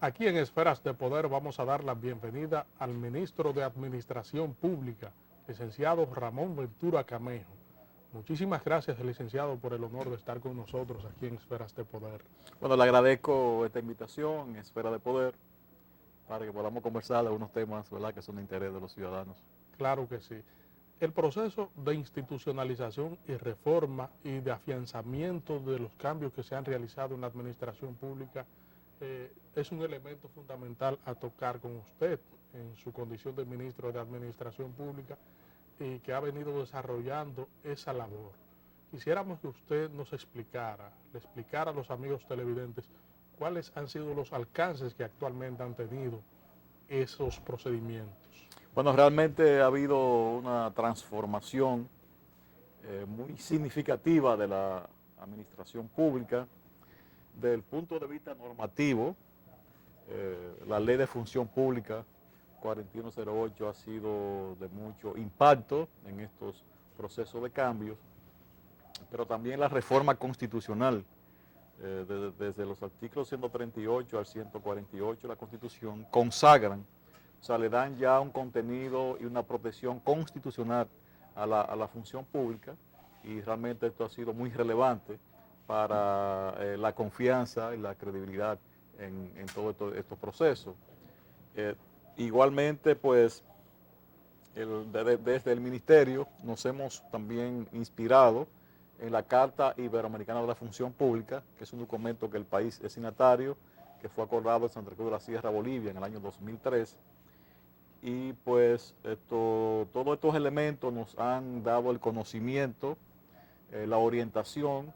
Aquí en Esferas de Poder vamos a dar la bienvenida al ministro de Administración Pública, licenciado Ramón Ventura Camejo. Muchísimas gracias, licenciado, por el honor de estar con nosotros aquí en Esferas de Poder. Bueno, le agradezco esta invitación en Esfera de Poder para que podamos conversar de unos temas, ¿verdad?, que son de interés de los ciudadanos. Claro que sí. El proceso de institucionalización y reforma y de afianzamiento de los cambios que se han realizado en la administración pública es un elemento fundamental a tocar con usted en su condición de ministro de Administración Pública y que ha venido desarrollando esa labor. Quisiéramos que usted nos explicara, le explicara a los amigos televidentes cuáles han sido los alcances que actualmente han tenido esos procedimientos. Bueno, realmente ha habido una transformación muy significativa de la administración pública. Desde el punto de vista normativo, la Ley de Función Pública 4108 ha sido de mucho impacto en estos procesos de cambios, pero también la reforma constitucional, desde los artículos 138 al 148 de la Constitución, consagran, o sea, le dan ya un contenido y una protección constitucional a la función pública, y realmente esto ha sido muy relevante para la confianza y la credibilidad en todos estos procesos. Igualmente, pues, desde el Ministerio nos hemos también inspirado en la Carta Iberoamericana de la Función Pública, que es un documento que el país es signatario, que fue acordado en Santa Cruz de la Sierra, Bolivia, en el año 2003. Y pues todos estos elementos nos han dado el conocimiento, la orientación,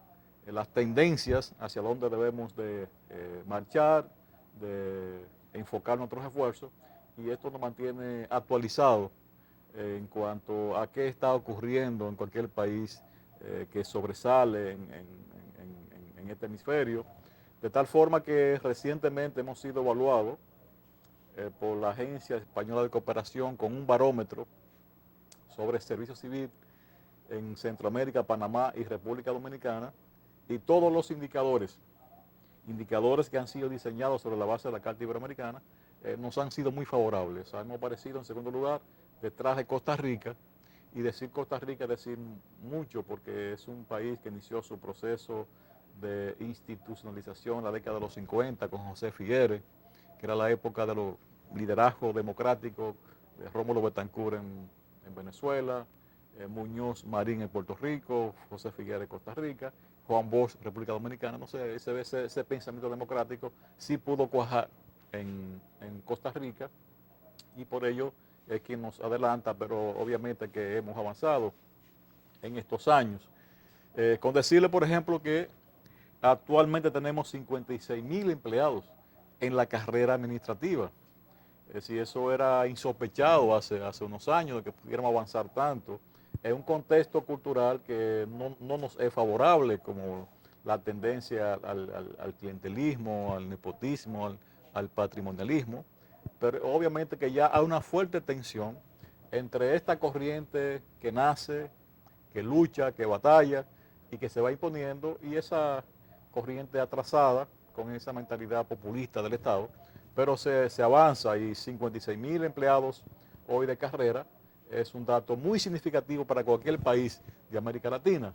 las tendencias hacia dónde debemos de marchar, de enfocar nuestros esfuerzos, y esto nos mantiene actualizados en cuanto a qué está ocurriendo en cualquier país que sobresale en este hemisferio, de tal forma que recientemente hemos sido evaluados por la Agencia Española de Cooperación con un barómetro sobre servicio civil en Centroamérica, Panamá y República Dominicana, y todos los indicadores que han sido diseñados sobre la base de la Carta Iberoamericana nos han sido muy favorables. O sea, hemos aparecido en segundo lugar detrás de Costa Rica, y decir Costa Rica es decir mucho, porque es un país que inició su proceso de institucionalización en la década de los 50 con José Figueres, que era la época de los liderazgos democráticos de Rómulo Betancourt en Venezuela, Muñoz Marín en Puerto Rico, José Figueres Costa Rica, Juan Bosch República Dominicana. No sé, ese pensamiento democrático sí pudo cuajar en Costa Rica, y por ello es quien nos adelanta, pero obviamente que hemos avanzado en estos años. Con decirle, por ejemplo, que actualmente tenemos 56,000 empleados en la carrera administrativa. Es decir, eso era insospechado hace unos años, de que pudiéramos avanzar tanto en un contexto cultural que no nos es favorable, como la tendencia al clientelismo, al nepotismo, al patrimonialismo. Pero obviamente que ya hay una fuerte tensión entre esta corriente que nace, que lucha, que batalla y que se va imponiendo, y esa corriente atrasada con esa mentalidad populista del Estado, pero se avanza, y 56,000 empleados hoy de carrera es un dato muy significativo para cualquier país de América Latina.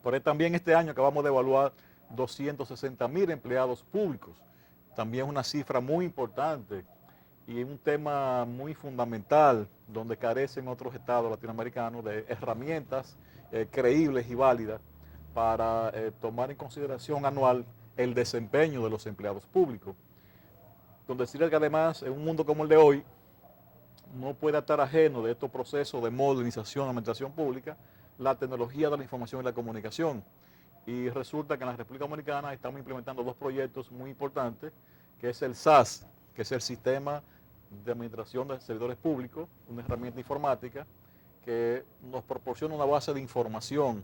Por ahí también este año acabamos de evaluar 260,000 empleados públicos, también una cifra muy importante y un tema muy fundamental donde carecen otros estados latinoamericanos de herramientas creíbles y válidas para tomar en consideración anual el desempeño de los empleados públicos. Donde decirles que además, en un mundo como el de hoy, no puede estar ajeno de estos procesos de modernización de la administración pública la tecnología de la información y la comunicación. Y resulta que en la República Dominicana estamos implementando dos proyectos muy importantes, que es el SAS, que es el Sistema de Administración de Servidores Públicos, una herramienta informática que nos proporciona una base de información,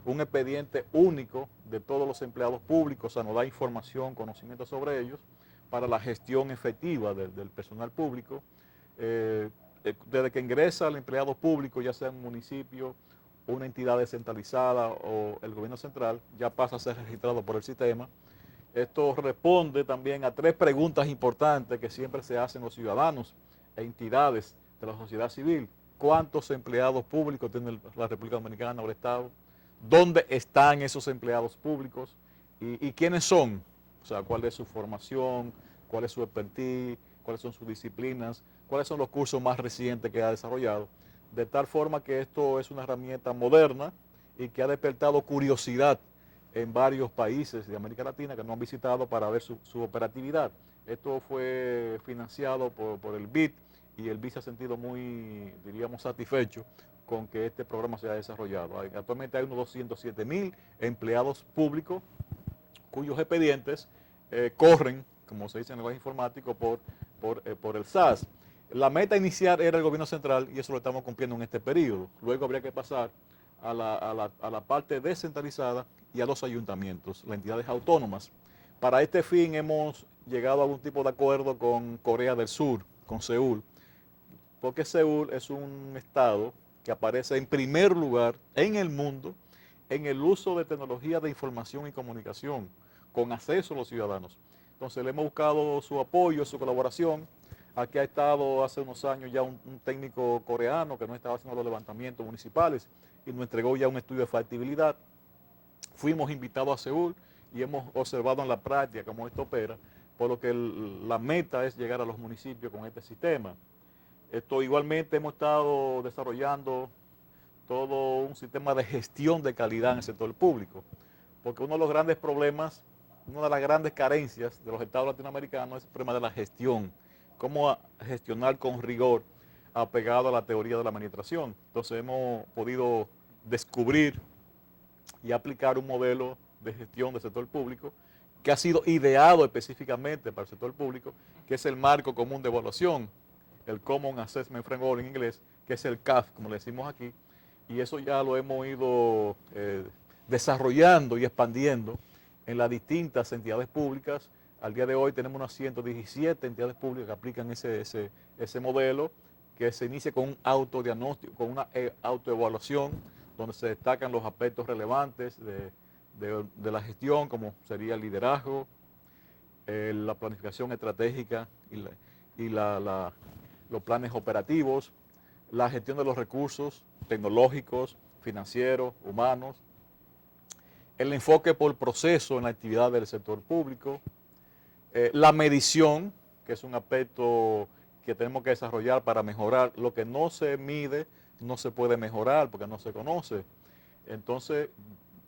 un expediente único de todos los empleados públicos, o sea, nos da información, conocimiento sobre ellos, para la gestión efectiva del personal público. Desde que ingresa el empleado público, ya sea en un municipio, una entidad descentralizada o el gobierno central, ya pasa a ser registrado por el sistema, Esto responde también a 3 preguntas importantes que siempre se hacen los ciudadanos e entidades de la sociedad civil. ¿Cuántos empleados públicos tiene la República Dominicana o el Estado? ¿Dónde están esos empleados públicos? ¿Y quiénes son? O sea, ¿cuál es su formación? ¿Cuál es su expertise? ¿Cuáles son sus disciplinas? ¿Cuáles son los cursos más recientes que ha desarrollado? De tal forma que esto es una herramienta moderna y que ha despertado curiosidad en varios países de América Latina que no han visitado para ver su operatividad. Esto fue financiado por el BID y el BID se ha sentido muy, diríamos, satisfecho con que este programa se haya desarrollado. Actualmente hay unos 207.000 empleados públicos cuyos expedientes corren, como se dice en el lenguaje informático, por el SAS. La meta inicial era el gobierno central y eso lo estamos cumpliendo en este periodo. Luego habría que pasar a la parte descentralizada y a los ayuntamientos, las entidades autónomas. Para este fin hemos llegado a algún tipo de acuerdo con Corea del Sur, con Seúl, porque Seúl es un estado que aparece en primer lugar en el mundo en el uso de tecnología de información y comunicación, con acceso a los ciudadanos. Entonces le hemos buscado su apoyo, su colaboración. Aquí ha estado hace unos años ya un técnico coreano que nos estaba haciendo los levantamientos municipales y nos entregó ya un estudio de factibilidad. Fuimos invitados a Seúl y hemos observado en la práctica cómo esto opera, por lo que la meta es llegar a los municipios con este sistema. Esto igualmente hemos estado desarrollando todo un sistema de gestión de calidad en el sector público, porque uno de los grandes problemas, una de las grandes carencias de los estados latinoamericanos es el problema de la gestión, cómo gestionar con rigor apegado a la teoría de la administración. Entonces hemos podido descubrir y aplicar un modelo de gestión del sector público que ha sido ideado específicamente para el sector público, que es el marco común de evaluación, el Common Assessment Framework en inglés, que es el CAF, como le decimos aquí, y eso ya lo hemos ido desarrollando y expandiendo en las distintas entidades públicas. Al día de hoy tenemos unas 117 entidades públicas que aplican ese modelo, que se inicia con un autodiagnóstico, con una autoevaluación, donde se destacan los aspectos relevantes de la gestión, como sería el liderazgo, la planificación estratégica y los planes operativos, la gestión de los recursos tecnológicos, financieros, humanos, el enfoque por proceso en la actividad del sector público, la medición, que es un aspecto que tenemos que desarrollar para mejorar. Lo que no se mide no se puede mejorar porque no se conoce. Entonces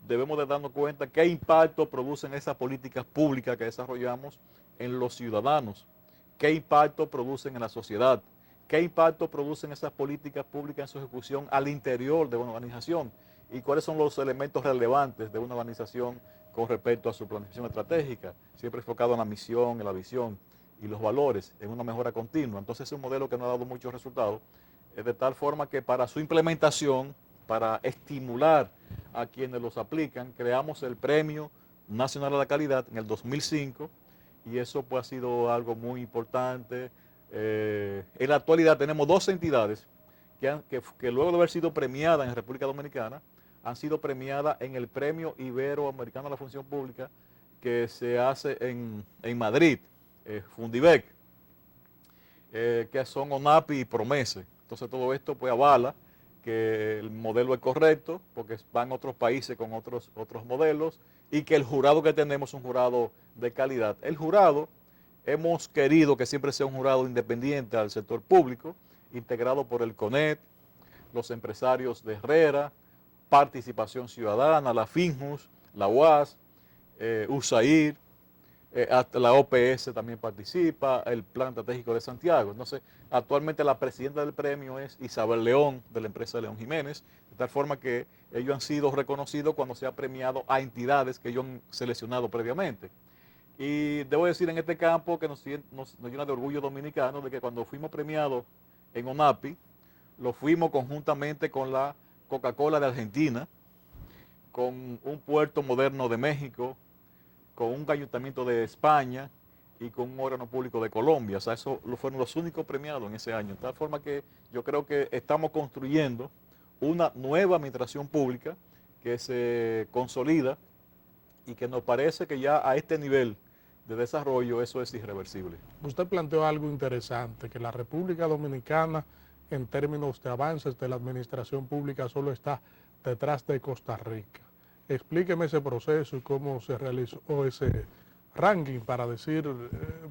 debemos de darnos cuenta qué impacto producen esas políticas públicas que desarrollamos en los ciudadanos, qué impacto producen en la sociedad, qué impacto producen esas políticas públicas en su ejecución al interior de una organización y cuáles son los elementos relevantes de una organización con respecto a su planificación estratégica, siempre enfocado en la misión, en la visión y los valores, en una mejora continua. Entonces es un modelo que nos ha dado muchos resultados, de tal forma que para su implementación, para estimular a quienes los aplican, creamos el Premio Nacional a la Calidad en el 2005 y eso pues ha sido algo muy importante. En la actualidad tenemos 2 entidades que luego de haber sido premiadas en República Dominicana, han sido premiadas en el Premio Iberoamericano a la Función Pública que se hace en Madrid, Fundibec, que son ONAPI y Promese. Entonces todo esto pues avala que el modelo es correcto, porque van otros países con otros modelos, y que el jurado que tenemos es un jurado de calidad. El jurado, hemos querido que siempre sea un jurado independiente al sector público, integrado por el CONET, los empresarios de Herrera, Participación Ciudadana, la FINJUS, la UAS, USAID, hasta la OPS también participa, el Plan Estratégico de Santiago. Entonces, actualmente la presidenta del premio es Isabel León, de la empresa León Jiménez, de tal forma que ellos han sido reconocidos cuando se ha premiado a entidades que ellos han seleccionado previamente. Y debo decir en este campo que nos llena de orgullo dominicano de que cuando fuimos premiados en ONAPI, lo fuimos conjuntamente con la Coca-Cola de Argentina, con un puerto moderno de México, con un ayuntamiento de España y con un órgano público de Colombia. O sea, esos fueron los únicos premiados en ese año. De tal forma que yo creo que estamos construyendo una nueva administración pública que se consolida y que nos parece que ya a este nivel de desarrollo eso es irreversible. Usted planteó algo interesante, que la República Dominicana, en términos de avances de la administración pública, solo está detrás de Costa Rica. Explíqueme ese proceso y cómo se realizó ese ranking, para decir,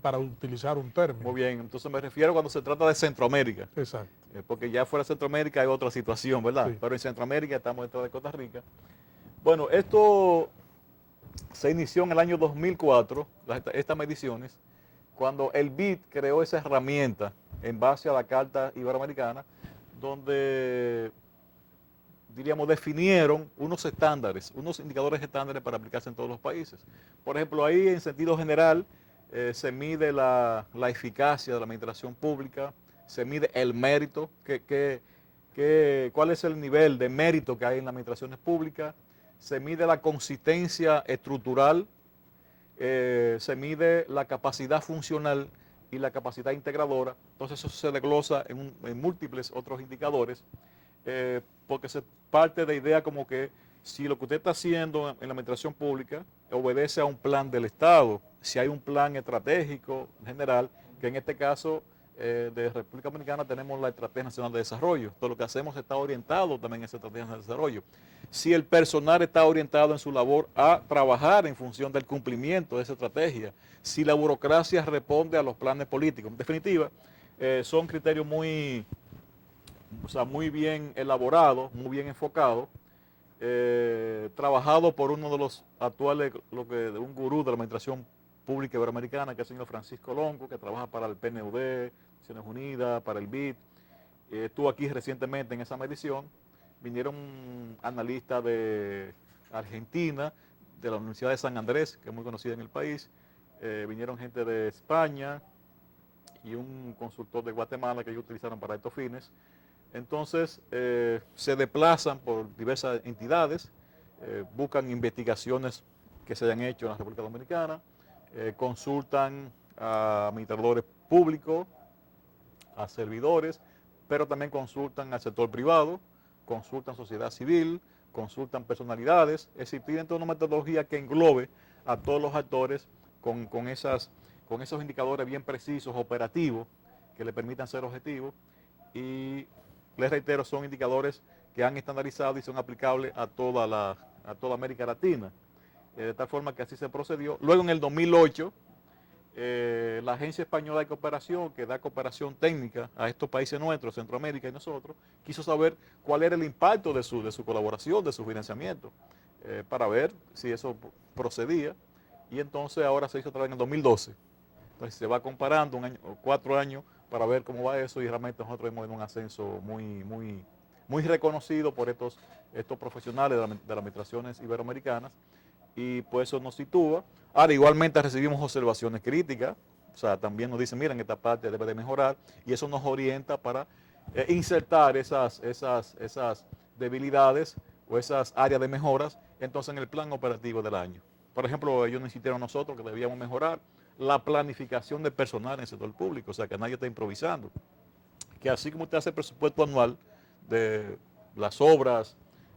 para utilizar un término. Muy bien, entonces me refiero cuando se trata de Centroamérica. Exacto. Porque ya fuera de Centroamérica hay otra situación, ¿verdad? Sí. Pero en Centroamérica estamos dentro de Costa Rica. Bueno, esto se inició en el año 2004, estas mediciones, cuando el BID creó esa herramienta en base a la Carta Iberoamericana, donde, diríamos, definieron unos estándares, unos indicadores estándares para aplicarse en todos los países. Por ejemplo, ahí en sentido general se mide la eficacia de la administración pública, se mide el mérito, cuál es el nivel de mérito que hay en las administraciones públicas, se mide la consistencia estructural, se mide la capacidad funcional y la capacidad integradora. Entonces eso se desglosa en múltiples otros indicadores, porque se parte de idea como que si lo que usted está haciendo en la administración pública obedece a un plan del Estado, si hay un plan estratégico general, que en este caso de República Dominicana tenemos la Estrategia Nacional de Desarrollo. Todo lo que hacemos está orientado también en esa Estrategia Nacional de Desarrollo. Si el personal está orientado en su labor a trabajar en función del cumplimiento de esa estrategia, si la burocracia responde a los planes políticos. En definitiva, son criterios muy bien elaborados, muy bien enfocados, trabajado por uno de los actuales, un gurú de la administración pública iberoamericana, que es el señor Francisco Longo, que trabaja para el PNUD, Naciones Unidas, para el BID. Estuvo aquí recientemente en esa medición. Vinieron analistas de Argentina, de la Universidad de San Andrés, que es muy conocida en el país. Vinieron gente de España y un consultor de Guatemala que ellos utilizaron para estos fines. Entonces, se desplazan por diversas entidades, buscan investigaciones que se hayan hecho en la República Dominicana, consultan a administradores públicos, a servidores, pero también consultan al sector privado, consultan sociedad civil, consultan personalidades, es decir, tienen toda una metodología que englobe a todos los actores con esos indicadores bien precisos, operativos, que le permitan ser objetivos. Y les reitero, son indicadores que han estandarizado y son aplicables a toda América Latina. De tal forma que así se procedió. Luego en el 2008, la Agencia Española de Cooperación, que da cooperación técnica a estos países nuestros, Centroamérica y nosotros, quiso saber cuál era el impacto de su colaboración, de su financiamiento, para ver si eso procedía. Y entonces ahora se hizo otra vez en el 2012. Entonces se va comparando 4 años para ver cómo va eso, y realmente nosotros hemos tenido un ascenso muy reconocido por estos profesionales de las administraciones iberoamericanas, y pues eso nos sitúa. Ahora igualmente recibimos observaciones críticas, o sea, también nos dicen, miren, esta parte debe de mejorar, y eso nos orienta para insertar esas debilidades o esas áreas de mejoras entonces en el plan operativo del año. Por ejemplo, ellos nos insistieron a nosotros que debíamos mejorar la planificación de personal en el sector público, o sea, que nadie está improvisando. Que así como usted hace el presupuesto anual de las obras,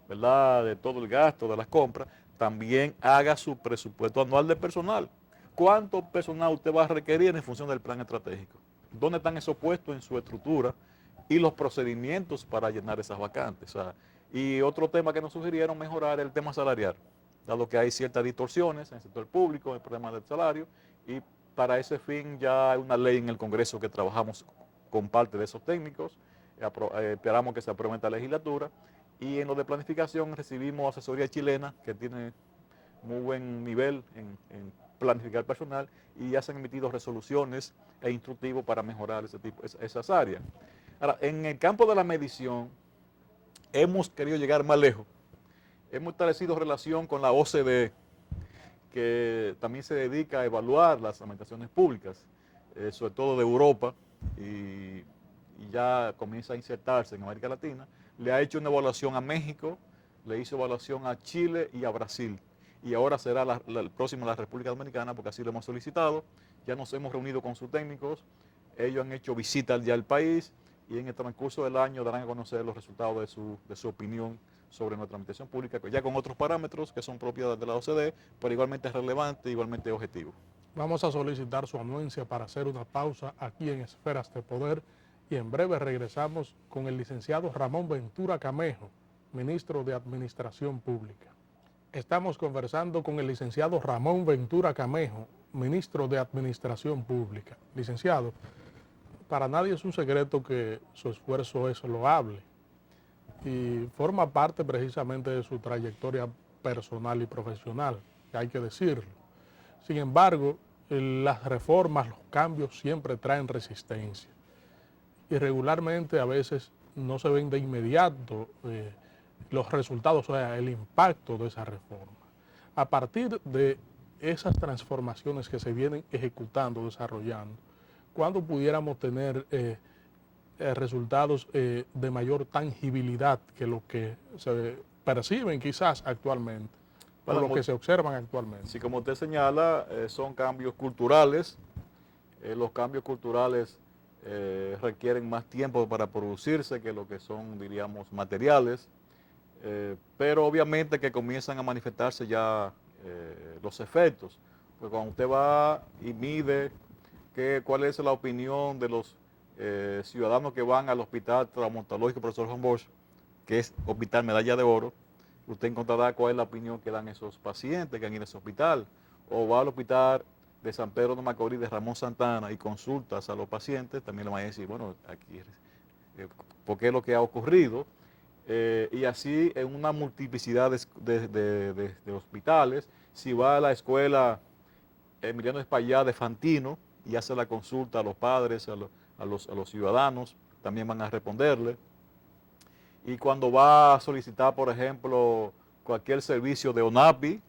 ¿verdad?, de todo el gasto, de las compras, también haga su presupuesto anual de personal. ¿Cuánto personal usted va a requerir en función del plan estratégico? ¿Dónde están esos puestos en su estructura y los procedimientos para llenar esas vacantes? O sea, y otro tema que nos sugirieron mejorar es el tema salarial, dado que hay ciertas distorsiones en el sector público, el problema del salario, y para ese fin ya hay una ley en el Congreso que trabajamos con parte de esos técnicos. Esperamos que se apruebe esta legislatura. Y en lo de planificación recibimos asesoría chilena, que tiene muy buen nivel en planificar personal, y ya se han emitido resoluciones e instructivos para mejorar esas áreas. Ahora, en el campo de la medición, hemos querido llegar más lejos. Hemos establecido relación con la OCDE, que también se dedica a evaluar las administraciones públicas, sobre todo de Europa, y ya comienza a insertarse en América Latina. Le ha hecho una evaluación a México, le hizo evaluación a Chile y a Brasil. Y ahora será el próximo la República Dominicana, porque así lo hemos solicitado. Ya nos hemos reunido con sus técnicos, ellos han hecho visitas ya al país, y en el transcurso del año darán a conocer los resultados de su opinión sobre nuestra administración pública, ya con otros parámetros que son propios de la OCDE, pero igualmente relevante, igualmente objetivo. Vamos a solicitar su anuencia para hacer una pausa aquí en Esferas de Poder y en breve regresamos con el licenciado Ramón Ventura Camejo, ministro de Administración Pública. Estamos conversando con el licenciado Ramón Ventura Camejo, ministro de Administración Pública. Licenciado, para nadie es un secreto que su esfuerzo es loable y forma parte precisamente de su trayectoria personal y profesional, que hay que decirlo. Sin embargo, las reformas, los cambios siempre traen resistencia y regularmente a veces no se ven de inmediato los resultados, o sea, el impacto de esa reforma. A partir de esas transformaciones que se vienen ejecutando, desarrollando, ¿cuándo pudiéramos tener resultados de mayor tangibilidad que lo que se perciben quizás actualmente, o lo que se observan actualmente? Sí, como usted señala, son cambios culturales. Los cambios culturales requieren más tiempo para producirse que lo que son, diríamos, materiales. Pero obviamente que comienzan a manifestarse ya los efectos. Pues cuando usted va y mide cuál es la opinión de los ciudadanos que van al Hospital Traumatológico Profesor Juan Bosch, que es Hospital Medalla de Oro, usted encontrará cuál es la opinión que dan esos pacientes que han ido a ese hospital. O va al Hospital de San Pedro de Macorís de Ramón Santana y consultas a los pacientes, también le van a decir, bueno, aquí, ¿por qué es lo que ha ocurrido? Y así en una multiplicidad de hospitales. Si va a la escuela Emiliano Espaillá de Fantino y hace la consulta a los padres, a los ciudadanos, también van a responderle. Y cuando va a solicitar, por ejemplo, cualquier servicio de ONAPI,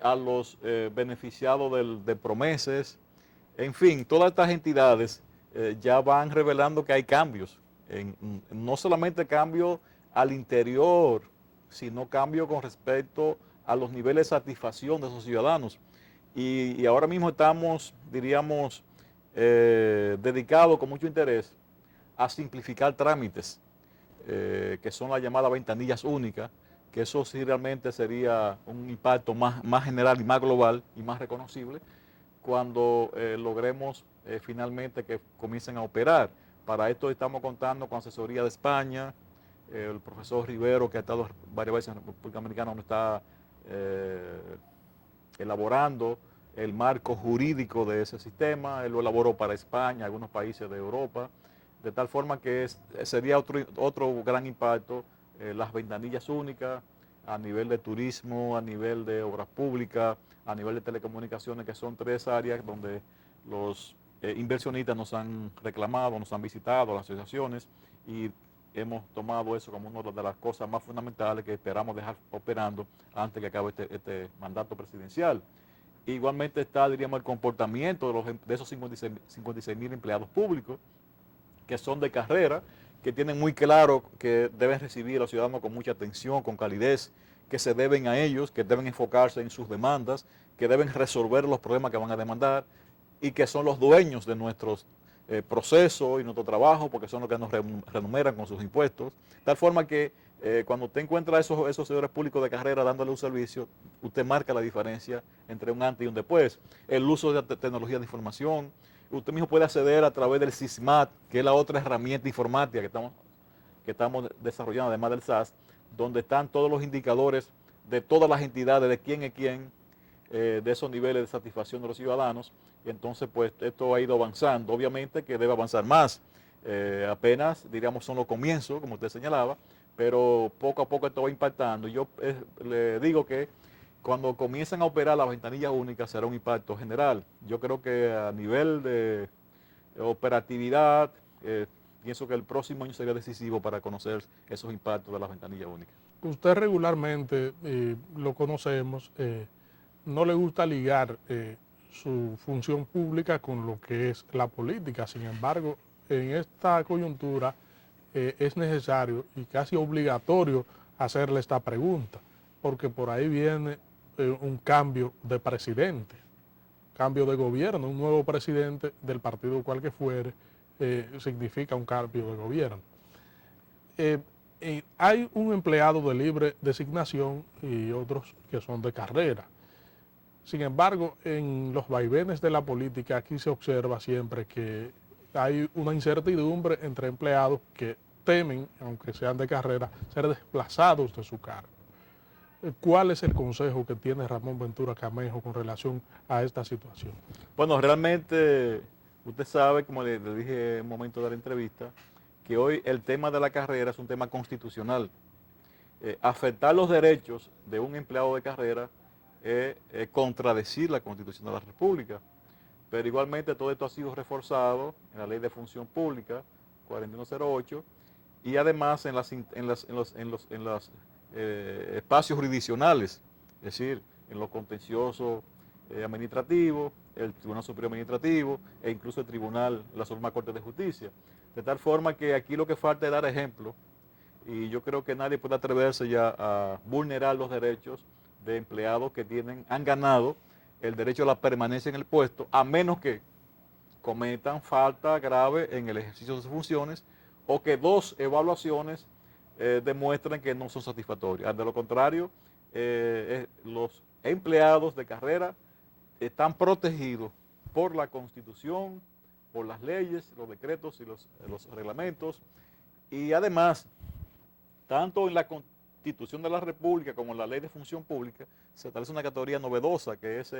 a los beneficiados de Promeses, en fin, todas estas entidades ya van revelando que hay cambios. No solamente cambios al interior, sino cambio con respecto a los niveles de satisfacción de esos ciudadanos. Y ahora mismo estamos, diríamos, dedicados con mucho interés a simplificar trámites, que son las llamadas ventanillas únicas, que eso sí realmente sería un impacto más general y más global y más reconocible cuando logremos finalmente que comiencen a operar. Para esto estamos contando con asesoría de España. El profesor Rivero, que ha estado varias veces en la República Dominicana, donde está elaborando el marco jurídico de ese sistema. Él lo elaboró para España, algunos países de Europa, de tal forma que sería otro gran impacto, las ventanillas únicas a nivel de turismo, a nivel de obras públicas, a nivel de telecomunicaciones, que son tres áreas donde los inversionistas nos han reclamado, nos han visitado, las asociaciones, y hemos tomado eso como una de las cosas más fundamentales que esperamos dejar operando antes que acabe este mandato presidencial. Igualmente está, diríamos, el comportamiento de esos 56.000 empleados públicos, que son de carrera, que tienen muy claro que deben recibir a los ciudadanos con mucha atención, con calidez, que se deben a ellos, que deben enfocarse en sus demandas, que deben resolver los problemas que van a demandar y que son los dueños de nuestros procesos y nuestro trabajo, porque son los que nos remuneran con sus impuestos. De tal forma que cuando usted encuentra a esos servidores públicos de carrera dándole un servicio, usted marca la diferencia entre un antes y un después. El uso de la tecnología de información. Usted mismo puede acceder a través del SISMAT, que es la otra herramienta informática que estamos desarrollando, además del SAS, donde están todos los indicadores de todas las entidades, de quién es quién, de esos niveles de satisfacción de los ciudadanos. Y entonces, pues, esto ha ido avanzando. Obviamente que debe avanzar más. Apenas, diríamos, son los comienzos, como usted señalaba, pero poco a poco esto va impactando. Yo le digo que cuando comiencen a operar las ventanillas únicas será un impacto general. Yo creo que a nivel de operatividad, pienso que el próximo año sería decisivo para conocer esos impactos de las ventanillas únicas. Usted regularmente, lo conocemos, no le gusta ligar su función pública con lo que es la política. Sin embargo, en esta coyuntura es necesario y casi obligatorio hacerle esta pregunta, porque por ahí viene un cambio de presidente, cambio de gobierno, un nuevo presidente del partido cual que fuere, significa un cambio de gobierno. hay un empleado de libre designación y otros que son de carrera. Sin embargo, en los vaivenes de la política aquí se observa siempre que hay una incertidumbre entre empleados que temen, aunque sean de carrera, ser desplazados de su cargo. ¿Cuál es el consejo que tiene Ramón Ventura Camejo con relación a esta situación? Bueno, realmente usted sabe, como le dije en un momento de la entrevista, que hoy el tema de la carrera es un tema constitucional. Afectar los derechos de un empleado de carrera es contradecir la Constitución de la República. Pero igualmente todo esto ha sido reforzado en la Ley de Función Pública 4108 y además en los espacios jurisdiccionales, es decir, en los contenciosos administrativos, el Tribunal Superior Administrativo e incluso el Tribunal, la Suprema Corte de Justicia. De tal forma que aquí lo que falta es dar ejemplo y yo creo que nadie puede atreverse ya a vulnerar los derechos de empleados que han ganado el derecho a la permanencia en el puesto, a menos que cometan falta grave en el ejercicio de sus funciones o que dos evaluaciones demuestren que no son satisfactorias. De lo contrario, los empleados de carrera están protegidos por la Constitución, por las leyes, los decretos y los reglamentos, y además, tanto en la Constitución de la República como en la Ley de Función Pública, se establece una categoría novedosa que es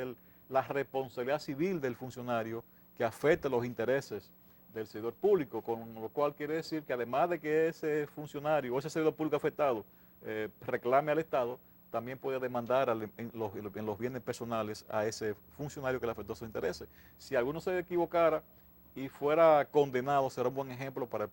la responsabilidad civil del funcionario que afecta los intereses del servidor público, con lo cual quiere decir que además de que ese funcionario o ese servidor público afectado reclame al Estado, también puede demandar en los bienes personales a ese funcionario que le afectó sus intereses. Si alguno se equivocara y fuera condenado, será un buen ejemplo para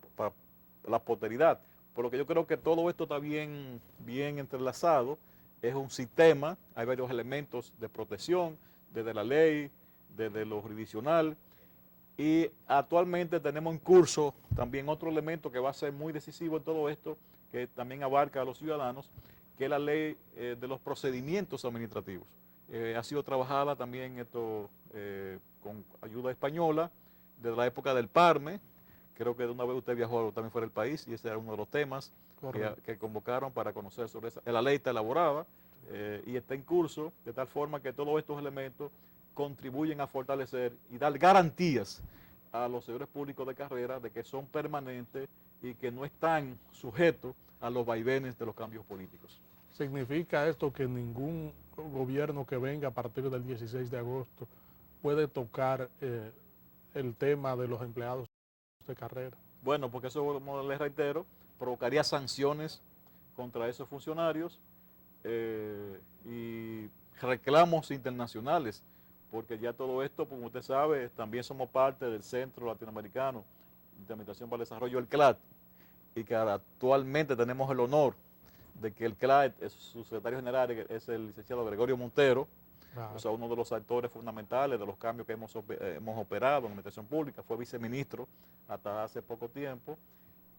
la posteridad. Por lo que yo creo que todo esto está bien entrelazado, es un sistema, hay varios elementos de protección, desde la ley, desde lo jurisdiccional, y actualmente tenemos en curso también otro elemento que va a ser muy decisivo en todo esto, que también abarca a los ciudadanos, que es la ley de los procedimientos administrativos. Ha sido trabajada también esto con ayuda española, desde la época del Parme. Creo que de una vez usted viajó también fuera del país y ese era uno de los temas que convocaron para conocer sobre esa. La ley está elaborada y está en curso, de tal forma que todos estos elementos contribuyen a fortalecer y dar garantías a los servidores públicos de carrera de que son permanentes y que no están sujetos a los vaivenes de los cambios políticos. ¿Significa esto que ningún gobierno que venga a partir del 16 de agosto puede tocar el tema de los empleados de carrera? Bueno, porque eso, como les reitero, provocaría sanciones contra esos funcionarios y reclamos internacionales, porque ya todo esto, como usted sabe, también somos parte del Centro Latinoamericano de Administración para el Desarrollo, el CLAD, y que actualmente tenemos el honor de que el CLAD, su secretario general es el licenciado Gregorio Montero, o sea, uno de los actores fundamentales de los cambios que hemos operado en la administración pública, fue viceministro hasta hace poco tiempo,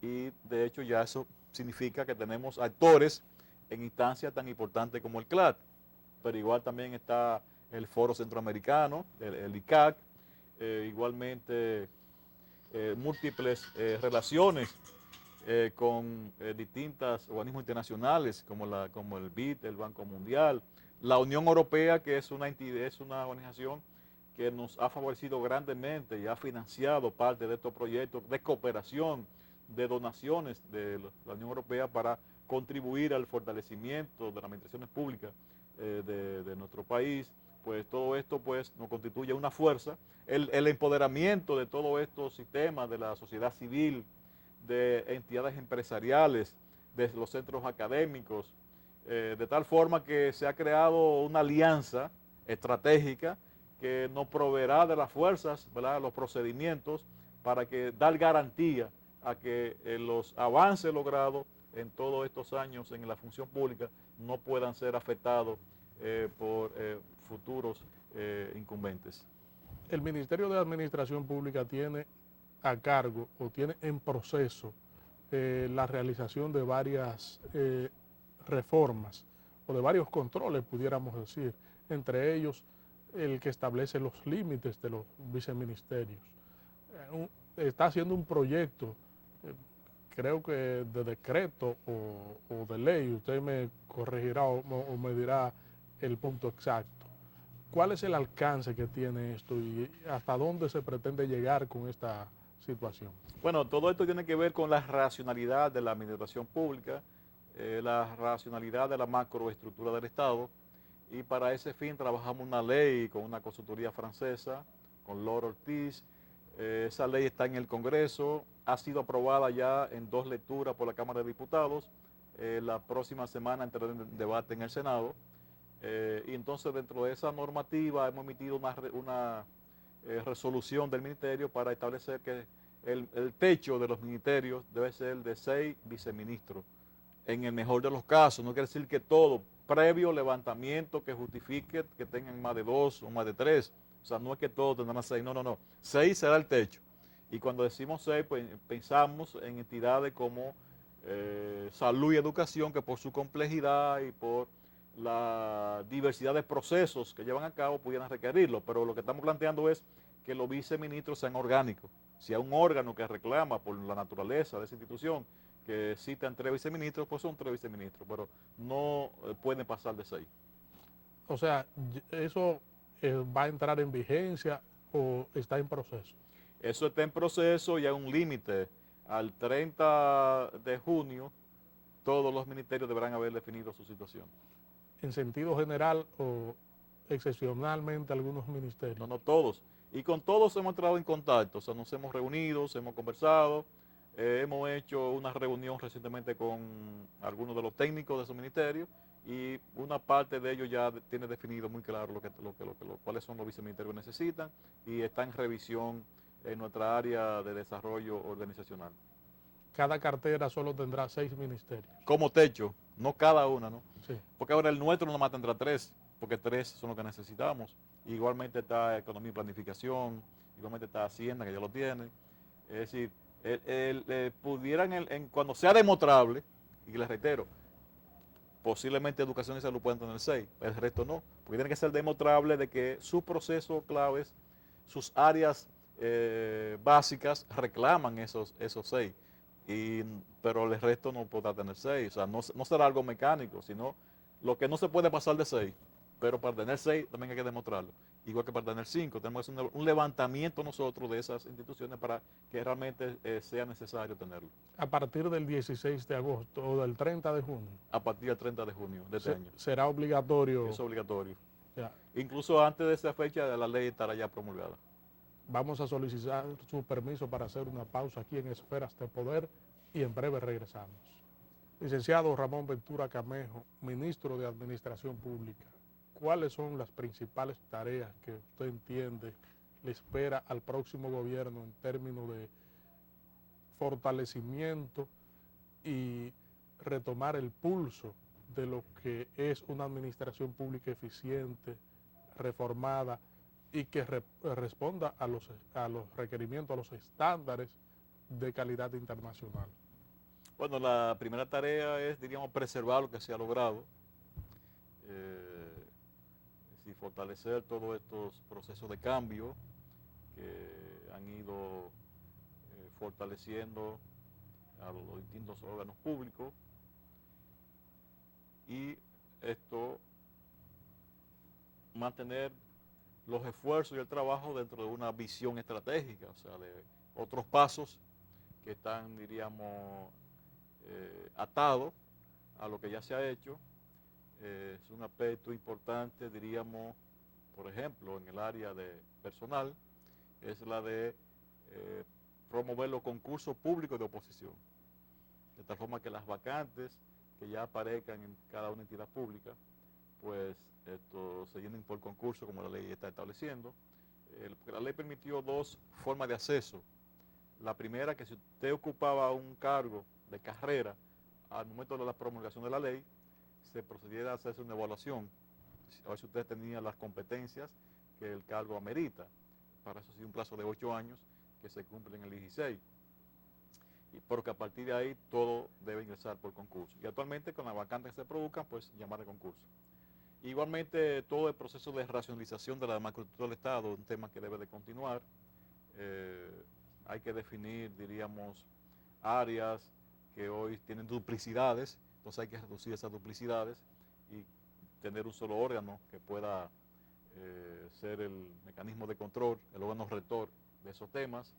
y de hecho ya eso significa que tenemos actores en instancias tan importantes como el CLAD, pero igual también está el Foro Centroamericano, el ICAC, igualmente múltiples relaciones con distintos organismos internacionales como el BID, el Banco Mundial, la Unión Europea, que es una organización que nos ha favorecido grandemente y ha financiado parte de estos proyectos de cooperación, de donaciones de la Unión Europea para contribuir al fortalecimiento de las administraciones públicas de nuestro país. Pues todo esto pues nos constituye una fuerza, el empoderamiento de todos estos sistemas, de la sociedad civil, de entidades empresariales, de los centros académicos, de tal forma que se ha creado una alianza estratégica que nos proveerá de las fuerzas, ¿verdad?, los procedimientos para dar garantía a que los avances logrados en todos estos años en la función pública no puedan ser afectados por futuros incumbentes. El Ministerio de Administración Pública tiene a cargo o tiene en proceso la realización de varias reformas o de varios controles, pudiéramos decir, entre ellos el que establece los límites de los viceministerios. Está haciendo un proyecto creo que de decreto o de ley, usted me corregirá o me dirá el punto exacto. ¿Cuál es el alcance que tiene esto y hasta dónde se pretende llegar con esta situación? Bueno, todo esto tiene que ver con la racionalidad de la administración pública, la racionalidad de la macroestructura del Estado, y para ese fin trabajamos una ley con una consultoría francesa, con Lord Ortiz. Esa ley está en el Congreso, ha sido aprobada ya en 2 lecturas por la Cámara de Diputados. La próxima semana entrará en debate en el Senado. Y entonces dentro de esa normativa hemos emitido una resolución del Ministerio para establecer que el techo de los ministerios debe ser de 6 viceministros. En el mejor de los casos, no quiere decir que todo, previo levantamiento que justifique que tengan más de 2 o más de 3. O sea, no es que todos tendrán 6, no. 6 será el techo. Y cuando decimos 6, pues pensamos en entidades como salud y educación, que por su complejidad y por la diversidad de procesos que llevan a cabo pudieran requerirlo. Pero lo que estamos planteando es que los viceministros sean orgánicos. Si hay un órgano que reclama por la naturaleza de esa institución que citan 3 viceministros, pues son 3 viceministros, pero no pueden pasar de 6. O sea, ¿eso va a entrar en vigencia o está en proceso? Eso está en proceso y hay un límite. Al 30 de junio, todos los ministerios deberán haber definido su situación. ¿En sentido general o excepcionalmente algunos ministerios? No todos. Y con todos hemos entrado en contacto, o sea, nos hemos reunido, hemos conversado, hemos hecho una reunión recientemente con algunos de los técnicos de su ministerio y una parte de ellos ya tiene definido muy claro cuáles son los viceministerios que necesitan y está en revisión en nuestra área de desarrollo organizacional. Cada cartera solo tendrá 6 ministerios. Como techo, no cada una, ¿no? Sí. Porque ahora el nuestro nomás tendrá 3, porque 3 son los que necesitamos. Igualmente está Economía y Planificación, igualmente está Hacienda, que ya lo tiene. Es decir, pudieran, cuando sea demostrable, y les reitero, posiblemente Educación y Salud pueden tener 6, el resto no, porque tiene que ser demostrable de que sus procesos claves, sus áreas básicas reclaman esos 6. Pero el resto no podrá tener 6, o sea, no será algo mecánico, sino lo que no se puede pasar de 6, pero para tener 6 también hay que demostrarlo, igual que para tener 5, tenemos que hacer un levantamiento nosotros de esas instituciones para que realmente sea necesario tenerlo. A partir del 16 de agosto o del 30 de junio. A partir del 30 de junio de este año. ¿Será obligatorio? Es obligatorio. Ya. Incluso antes de esa fecha la ley estará ya promulgada. Vamos a solicitar su permiso para hacer una pausa aquí en Esferas de Poder y en breve regresamos. Licenciado Ramón Ventura Camejo, ministro de Administración Pública, ¿cuáles son las principales tareas que usted entiende le espera al próximo gobierno en términos de fortalecimiento y retomar el pulso de lo que es una administración pública eficiente, reformada y que responda a los requerimientos, a los estándares de calidad internacional? Bueno, la primera tarea es, diríamos, preservar lo que se ha logrado, y fortalecer todos estos procesos de cambio que han ido fortaleciendo a los distintos órganos públicos, y esto mantener los esfuerzos y el trabajo dentro de una visión estratégica, o sea, de otros pasos que están, diríamos, atados a lo que ya se ha hecho. Es un aspecto importante, diríamos, por ejemplo, en el área de personal, es la de promover los concursos públicos de oposición, de tal forma que las vacantes que ya aparezcan en cada una entidad pública, pues esto se llenen por concurso como la ley está estableciendo. La ley permitió 2 formas de acceso. La primera, que si usted ocupaba un cargo de carrera al momento de la promulgación de la ley, se procediera a hacerse una evaluación, a ver si usted tenía las competencias que el cargo amerita. Para eso sí, un plazo de 8 años que se cumple en el 16. Porque a partir de ahí todo debe ingresar por concurso. Y actualmente con las vacantes que se produzcan, pues llamar de concurso. Igualmente todo el proceso de racionalización de la macroestructura del Estado, un tema que debe de continuar. Hay que definir, diríamos, áreas que hoy tienen duplicidades, entonces hay que reducir esas duplicidades y tener un solo órgano que pueda ser el mecanismo de control, el órgano rector de esos temas.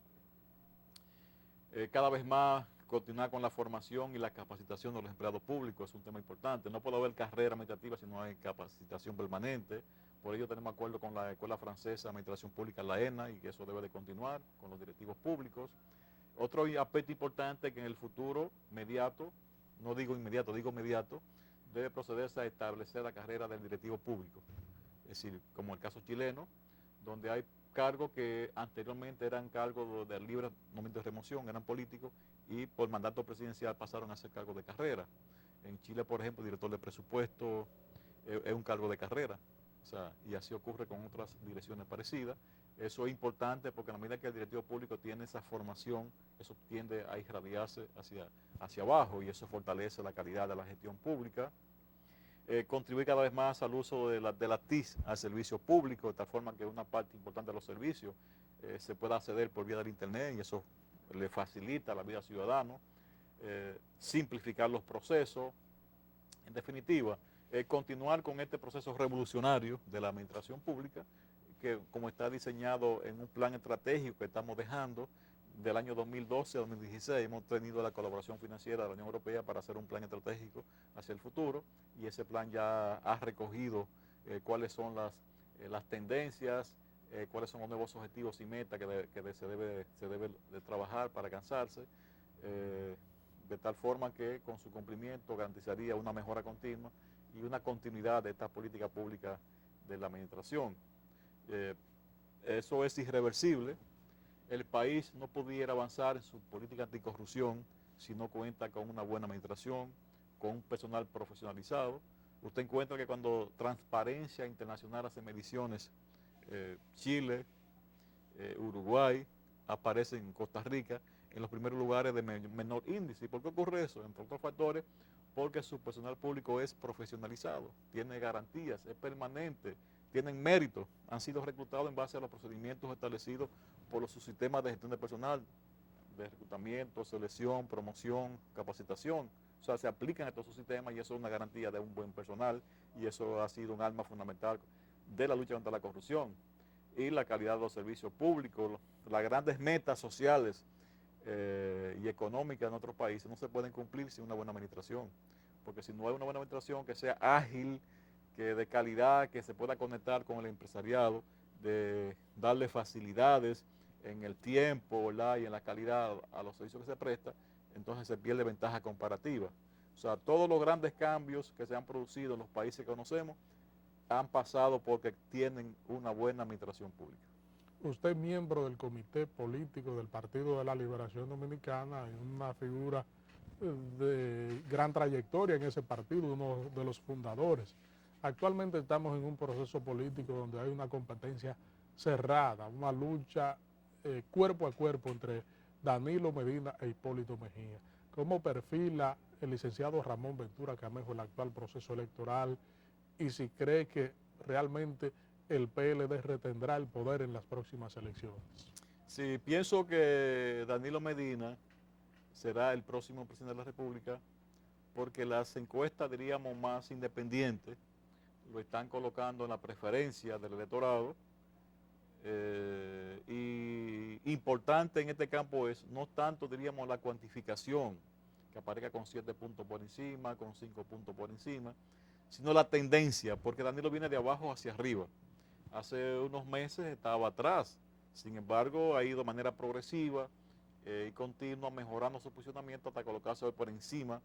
Cada vez más continuar con la formación y la capacitación de los empleados públicos es un tema importante. No puede haber carrera administrativa si no hay capacitación permanente. Por ello tenemos acuerdo con la Escuela Francesa de Administración Pública, la ENA, y que eso debe de continuar con los directivos públicos. Otro aspecto importante es que en el futuro inmediato, no digo inmediato, digo inmediato, debe procederse a establecer la carrera del directivo público. Es decir, como el caso chileno, donde hay cargos que anteriormente eran cargos de libre momento de remoción, eran políticos, y por mandato presidencial pasaron a ser cargos de carrera. En Chile, por ejemplo, el director de presupuesto es un cargo de carrera, o sea, y así ocurre con otras direcciones parecidas. Eso es importante porque a la medida que el directivo público tiene esa formación, eso tiende a irradiarse hacia abajo y eso fortalece la calidad de la gestión pública. Contribuir cada vez más al uso de la TIC al servicio público, de tal forma que una parte importante de los servicios se pueda acceder por vía del Internet y eso le facilita la vida al ciudadano. Simplificar los procesos. En definitiva, continuar con este proceso revolucionario de la administración pública, que como está diseñado en un plan estratégico que estamos dejando, del año 2012 a 2016 hemos tenido la colaboración financiera de la Unión Europea para hacer un plan estratégico hacia el futuro y ese plan ya ha recogido cuáles son las tendencias, cuáles son los nuevos objetivos y metas que se debe de trabajar para alcanzarse, de tal forma que con su cumplimiento garantizaría una mejora continua y una continuidad de esta política pública de la administración. Eso es irreversible. El país no pudiera avanzar en su política anticorrupción si no cuenta con una buena administración, con un personal profesionalizado. Usted encuentra que cuando Transparencia Internacional hace mediciones, Chile, Uruguay, aparecen en Costa Rica en los primeros lugares de menor índice. ¿Y por qué ocurre eso? Entre otros factores, porque su personal público es profesionalizado, tiene garantías, es permanente, tienen mérito, han sido reclutados en base a los procedimientos establecidos por los subsistemas de gestión de personal, de reclutamiento, selección, promoción, capacitación. O sea, se aplican estos subsistemas y eso es una garantía de un buen personal y eso ha sido un arma fundamental de la lucha contra la corrupción y la calidad de los servicios públicos, las grandes metas sociales y económicas en otros países no se pueden cumplir sin una buena administración, porque si no hay una buena administración que sea ágil, que de calidad, que se pueda conectar con el empresariado, de darle facilidades en el tiempo, ¿verdad?, y en la calidad a los servicios que se presta, entonces se pierde ventaja comparativa. O sea, todos los grandes cambios que se han producido en los países que conocemos han pasado porque tienen una buena administración pública. Usted es miembro del comité político del Partido de la Liberación Dominicana, es una figura de gran trayectoria en ese partido, uno de los fundadores. Actualmente estamos en un proceso político donde hay una competencia cerrada, una lucha cuerpo a cuerpo entre Danilo Medina e Hipólito Mejía. ¿Cómo perfila el licenciado Ramón Ventura Camejo el actual proceso electoral y si cree que realmente el PLD retendrá el poder en las próximas elecciones? Sí, pienso que Danilo Medina será el próximo presidente de la República porque las encuestas, diríamos, más independientes lo están colocando en la preferencia del electorado y importante en este campo es no tanto, diríamos, la cuantificación, que aparezca con 7 puntos por encima, con 5 puntos por encima, sino la tendencia, porque Danilo viene de abajo hacia arriba. Hace unos meses estaba atrás, sin embargo ha ido de manera progresiva y continua mejorando su posicionamiento hasta colocarse hoy por encima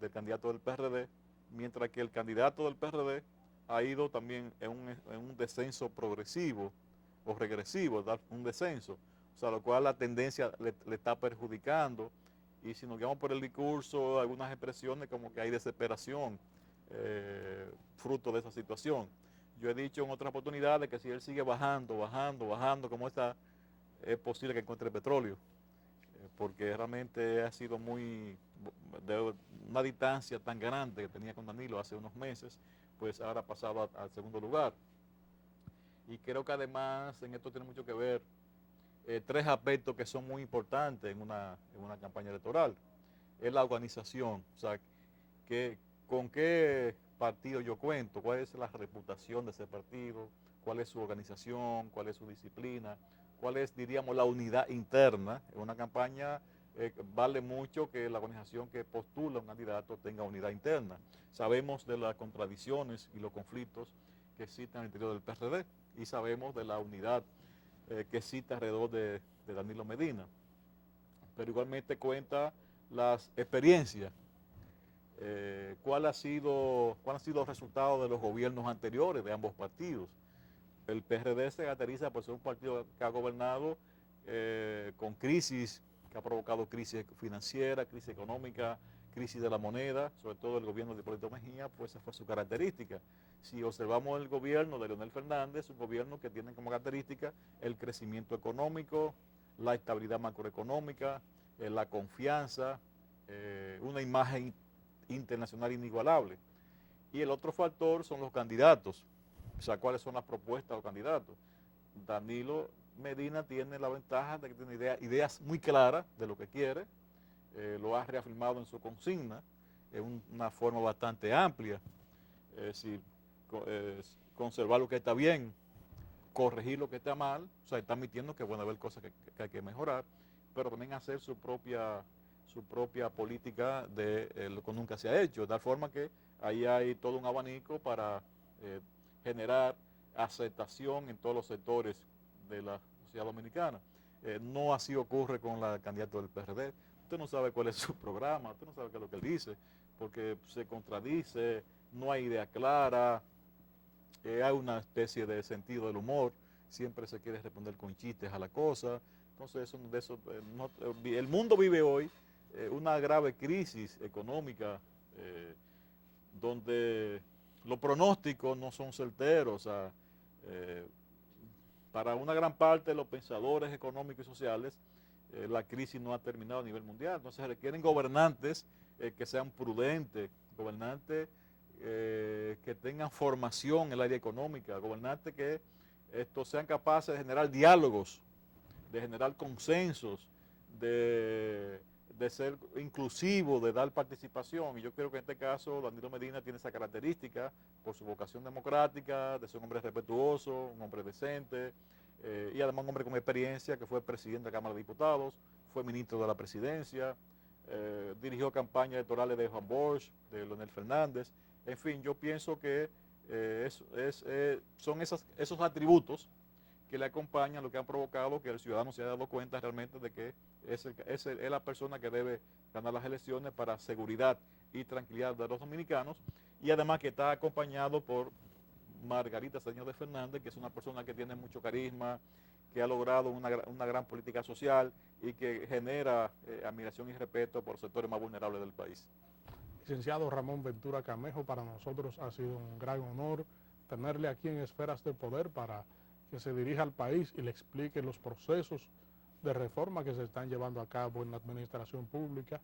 del candidato del PRD, mientras que el candidato del PRD ha ido también en un descenso progresivo o regresivo, un descenso, o sea, lo cual la tendencia le está perjudicando y si nos guiamos por el discurso, algunas expresiones como que hay desesperación fruto de esa situación. Yo he dicho en otras oportunidades que si él sigue bajando como está, es posible que encuentre petróleo, porque realmente ha sido de una distancia tan grande que tenía con Danilo hace unos meses, pues ahora ha pasado al segundo lugar. Y creo que además en esto tiene mucho que ver 3 aspectos que son muy importantes en una campaña electoral. es la organización, o sea, con qué partido yo cuento, cuál es la reputación de ese partido, cuál es su organización, cuál es su disciplina, cuál es, diríamos, la unidad interna. En una campaña vale mucho que la organización que postula un candidato tenga unidad interna. Sabemos de las contradicciones y los conflictos que existen al interior del PRD y sabemos de la unidad que existe alrededor de Danilo Medina. Pero igualmente cuenta las experiencias, cuáles han sido los resultados de los gobiernos anteriores de ambos partidos. El PRD se caracteriza por ser un partido que ha gobernado con crisis, que ha provocado crisis financiera, crisis económica, crisis de la moneda, sobre todo el gobierno de Hipólito Mejía, pues esa fue su característica. Si observamos el gobierno de Leonel Fernández, un gobierno que tiene como característica el crecimiento económico, la estabilidad macroeconómica, la confianza, una imagen internacional inigualable. Y el otro factor son los candidatos, o sea, cuáles son las propuestas de los candidatos. Danilo Medina tiene la ventaja de que tiene ideas muy claras de lo que quiere, lo ha reafirmado en su consigna, en una forma bastante amplia, es decir, conservar lo que está bien, corregir lo que está mal, o sea, está admitiendo que van a haber cosas que hay que mejorar, pero también hacer su propia política de lo que nunca se ha hecho, de tal forma que ahí hay todo un abanico para generar aceptación en todos los sectores de la sociedad dominicana. No así ocurre con la candidata del PRD. Usted no sabe cuál es su programa, usted no sabe qué es lo que él dice, porque se contradice, no hay idea clara, hay una especie de sentido del humor, siempre se quiere responder con chistes a la cosa. Entonces, el mundo vive hoy una grave crisis económica donde los pronósticos no son certeros. O sea, para una gran parte de los pensadores económicos y sociales, la crisis no ha terminado a nivel mundial. Entonces se requieren gobernantes que sean prudentes, gobernantes que tengan formación en el área económica, gobernantes que sean capaces de generar diálogos, de generar consensos, de ser inclusivo, de dar participación. Y yo creo que en este caso Danilo Medina tiene esa característica por su vocación democrática, de ser un hombre respetuoso, un hombre decente, y además un hombre con experiencia, que fue presidente de la Cámara de Diputados, fue ministro de la Presidencia, dirigió campañas electorales de Juan Bosch, de Leonel Fernández. En fin, yo pienso que son esos atributos que le acompañan lo que han provocado que el ciudadano se haya dado cuenta realmente de que es la persona que debe ganar las elecciones para seguridad y tranquilidad de los dominicanos, y además que está acompañado por Margarita Cedeño de Fernández, que es una persona que tiene mucho carisma, que ha logrado una gran política social y que genera admiración y respeto por los sectores más vulnerables del país. Licenciado Ramón Ventura Camejo, para nosotros ha sido un gran honor tenerle aquí en Esferas de Poder para que se dirija al país y le explique los procesos de reforma que se están llevando a cabo en la administración pública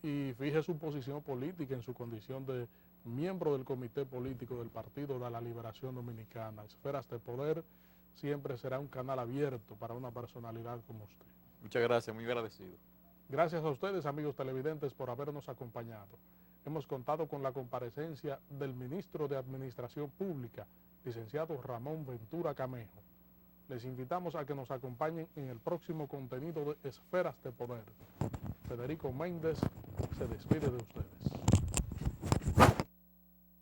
y fije su posición política en su condición de miembro del comité político del Partido de la Liberación Dominicana. Esferas de Poder siempre será un canal abierto para una personalidad como usted. Muchas gracias, muy agradecido. Gracias a ustedes, amigos televidentes, por habernos acompañado. Hemos contado con la comparecencia del ministro de Administración Pública, licenciado Ramón Ventura Camejo. Les invitamos a que nos acompañen en el próximo contenido de Esferas de Poder. Federico Méndez se despide de ustedes.